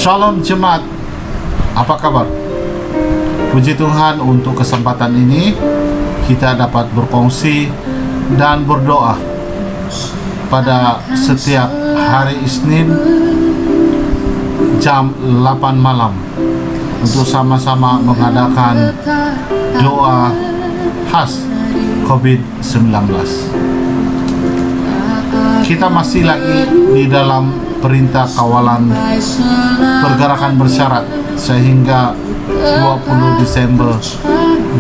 Shalom jemaat, apa kabar? Puji Tuhan untuk kesempatan ini kita dapat berkongsi dan berdoa pada setiap hari Isnin jam 8 malam untuk sama-sama mengadakan doa khas COVID-19. Kita masih lagi di dalam perintah kawalan pergerakan bersyarat sehingga 20 Desember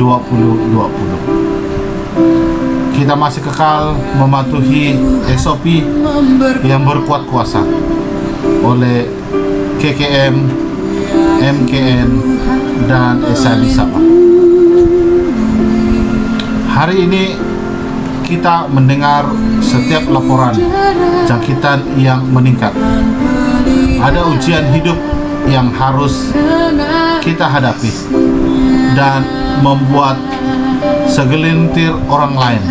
2020. Kita masih kekal mematuhi SOP yang berkuat kuasa oleh KKM, MKN, dan SIB Sabah. Hari ini kita mendengar setiap laporan jangkitan yang meningkat. Ada ujian hidup yang harus kita hadapi dan membuat segelintir orang lain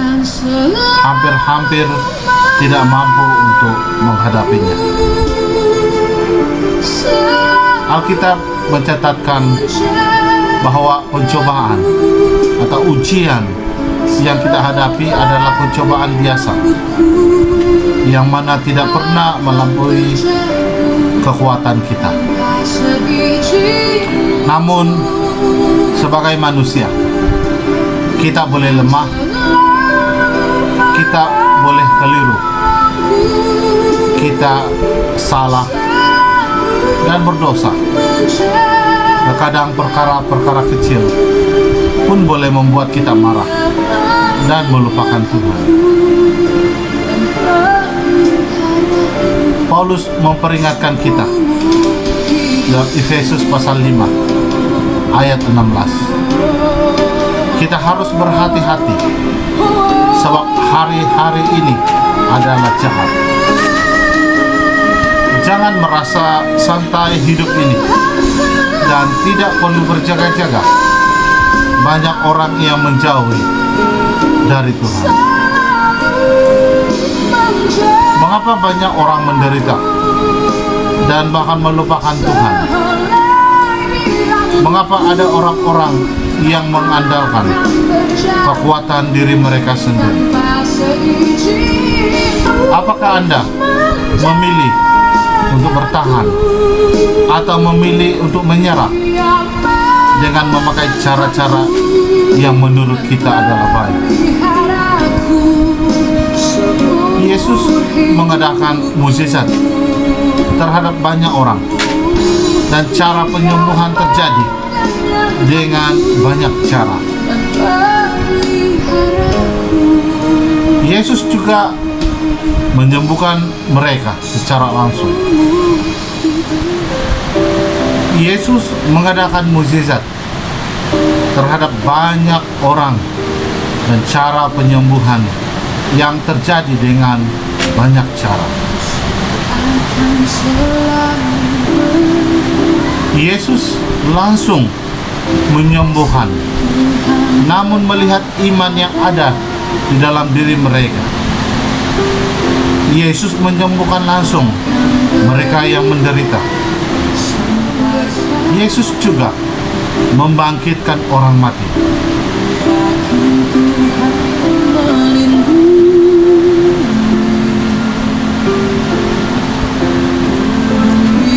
hampir-hampir tidak mampu untuk menghadapinya. Alkitab mencatatkan bahwa pencobaan atau ujian yang kita hadapi adalah pencobaan biasa yang mana tidak pernah melampaui kekuatan kita. Namun sebagai manusia kita boleh lemah, kita boleh keliru, kita salah dan berdosa. Terkadang perkara-perkara kecil pun boleh membuat kita marah dan melupakan Tuhan. Paulus memperingatkan kita dalam Efesus pasal 5 ayat 16. Kita harus berhati-hati sebab hari-hari ini adalah jahat. Jangan merasa santai hidup ini dan tidak perlu berjaga-jaga. Banyak orang yang menjauhi dari Tuhan. Mengapa banyak orang menderita dan bahkan melupakan Tuhan? Mengapa ada orang-orang yang mengandalkan kekuatan diri mereka sendiri? Apakah Anda memilih untuk bertahan atau memilih untuk menyerah dengan memakai cara-cara yang menurut kita adalah baik? Yesus mengadakan mukjizat terhadap banyak orang dan cara penyembuhan terjadi dengan banyak cara. Yesus juga menyembuhkan mereka secara langsung. Yesus mengadakan mukjizat terhadap banyak orang dan cara penyembuhan yang terjadi dengan banyak cara. Yesus langsung menyembuhkan, namun melihat iman yang ada di dalam diri mereka, Yesus menyembuhkan langsung mereka yang menderita. Yesus juga membangkitkan orang mati.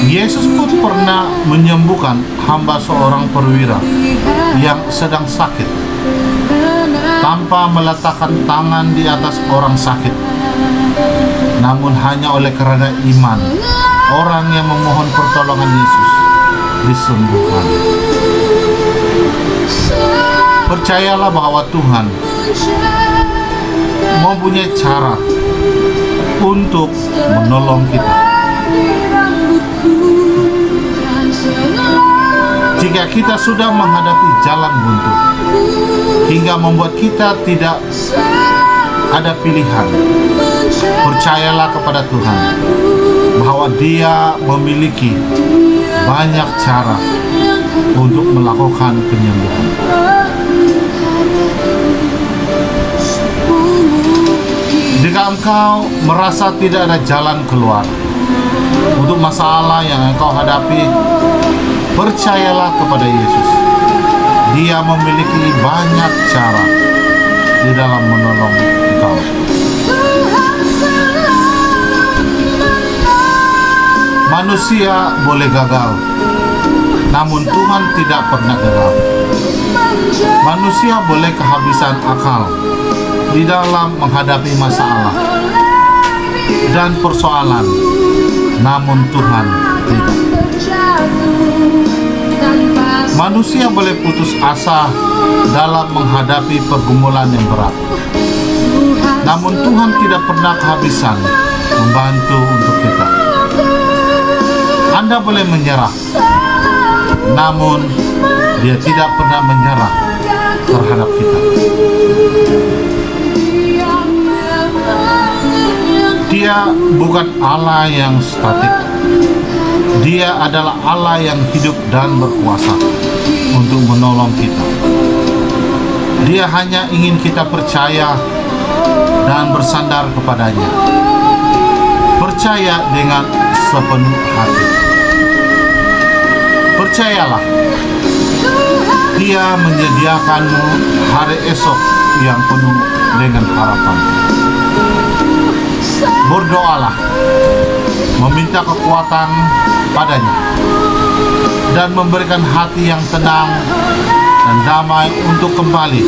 Yesus pun pernah menyembuhkan hamba seorang perwira yang sedang sakit tanpa meletakkan tangan di atas orang sakit, namun hanya oleh karena iman orang yang memohon pertolongan Yesus disembuhkan. Percayalah bahwa Tuhan mempunyai cara untuk menolong kita. Jika kita sudah menghadapi jalan buntu hingga membuat kita tidak ada pilihan, percayalah kepada Tuhan bahwa Dia memiliki banyak cara untuk melakukan penyembuhan. Jika engkau merasa tidak ada jalan keluar, Untuk masalah yang engkau hadapi, percayalah kepada Yesus. Dia memiliki banyak cara di dalam menolong engkau. Manusia boleh gagal, namun Tuhan tidak pernah gagal. Manusia boleh kehabisan akal di dalam menghadapi masalah dan persoalan, namun Tuhan tidak. Manusia boleh putus asa dalam menghadapi pergumulan yang berat, namun Tuhan tidak pernah kehabisan membantu untuk kita. Anda boleh menyerah, namun Dia tidak pernah menyerah terhadap kita. Dia bukan Allah yang statik. Dia adalah Allah yang hidup dan berkuasa untuk menolong kita. Dia hanya ingin kita percaya dan bersandar kepadanya. Percaya dengan sepenuh hati. Percayalah, Dia menyediakanmu hari esok yang penuh dengan harapan. Berdoalah, meminta kekuatan padanya, dan memberikan hati yang tenang dan damai untuk kembali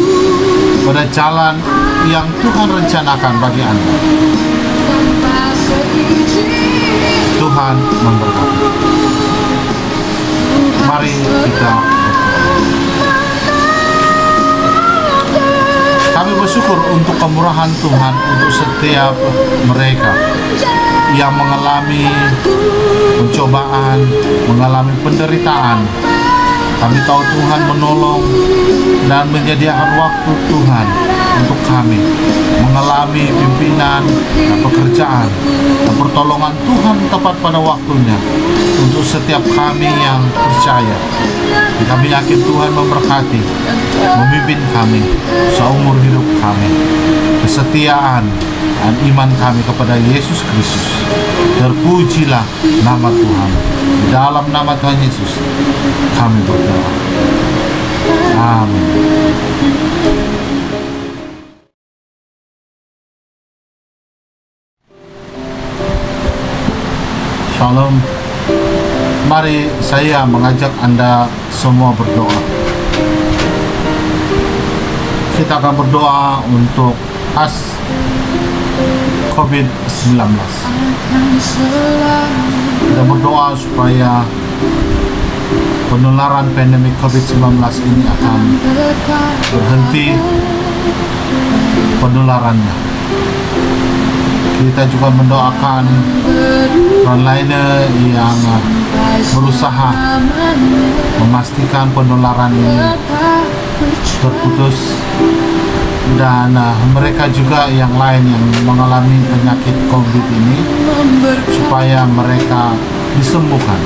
pada jalan yang Tuhan rencanakan bagi Anda. Tuhan memberkati. Mari kita berdoa. Kami bersyukur untuk kemurahan Tuhan untuk setiap mereka yang mengalami pencobaan, mengalami penderitaan. Kami tahu Tuhan menolong dan menyediakan waktu Tuhan untuk kami mengalami pimpinan dan pekerjaan dan pertolongan Tuhan tepat pada waktunya untuk setiap kami yang percaya. Kami yakin Tuhan memberkati, memimpin kami seumur hidup kami. Kesetiaan dan iman kami kepada Yesus Kristus. Terpujilah nama Tuhan. Di dalam nama Tuhan Yesus kami berdoa. Amin. Shalom. Mari saya mengajak Anda semua berdoa. Kita akan berdoa untuk COVID-19. Kita berdoa supaya penularan pandemi COVID-19 ini akan berhenti penularannya. Kita juga mendoakan frontliner yang berusaha memastikan penularan ini terputus, dan mereka juga yang lain yang mengalami penyakit COVID ini supaya mereka disembuhkan,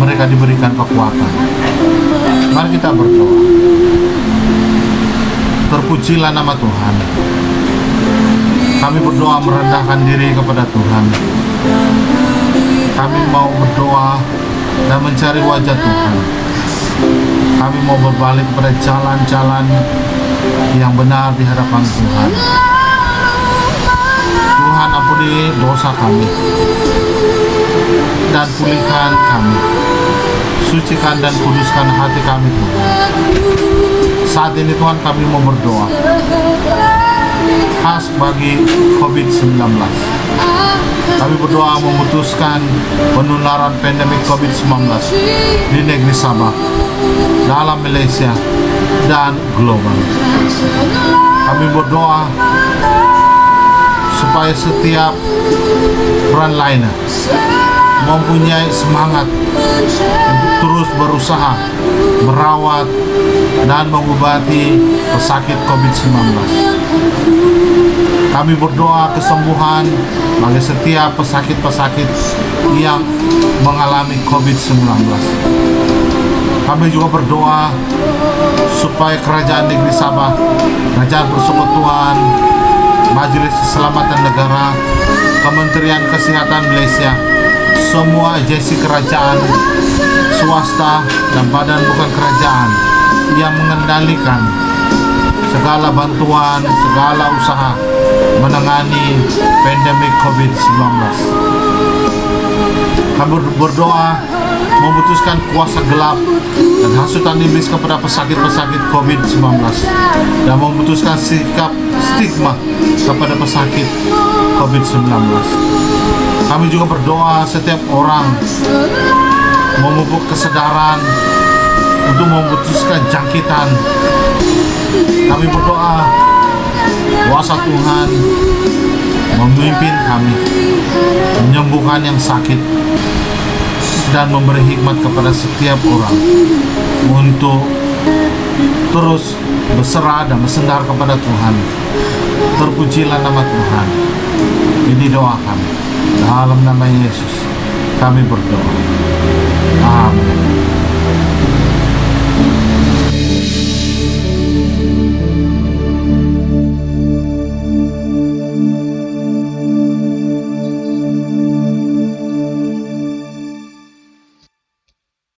mereka diberikan kekuatan. Mari kita berdoa. Terpujilah nama Tuhan. Kami berdoa merendahkan diri kepada Tuhan. Kami mau berdoa dan mencari wajah Tuhan. Kami mau berbalik kepada jalan-jalan yang benar di hadapan Tuhan. Tuhan, ampuni dosa kami dan pulihkan kami. Sucikan dan kuduskan hati kami, Tuhan. Saat ini Tuhan, kami mau berdoa khas bagi COVID-19. Kami berdoa memutuskan penularan pandemi COVID-19 di negeri Sabah, dalam Malaysia, dan global. Kami berdoa supaya setiap frontliner mempunyai semangat untuk terus berusaha merawat dan mengobati pesakit COVID-19. Kami berdoa kesembuhan bagi setiap pesakit-pesakit yang mengalami COVID-19. Kami juga berdoa supaya Kerajaan Negeri Sabah, Kerajaan Persekutuan, Majelis Keselamatan Negara Kementerian Kesehatan Malaysia, semua agensi kerajaan, swasta, dan badan bukan kerajaan yang mengendalikan segala bantuan, segala usaha menangani pandemik COVID-19. Kami berdoa memutuskan kuasa gelap dan hasutan iblis kepada pesakit-pesakit COVID-19 dan memutuskan sikap stigma kepada pesakit COVID-19. Kami juga berdoa setiap orang memupuk kesadaran untuk memutuskan jangkitan. Kami berdoa kuasa Tuhan memimpin kami menyembuhkan yang sakit dan memberi hikmat kepada setiap orang untuk terus berserah dan bersandar kepada Tuhan. Terpujilah nama Tuhan. Ini doa kami. Dalam nama Yesus kami berdoa. Amin.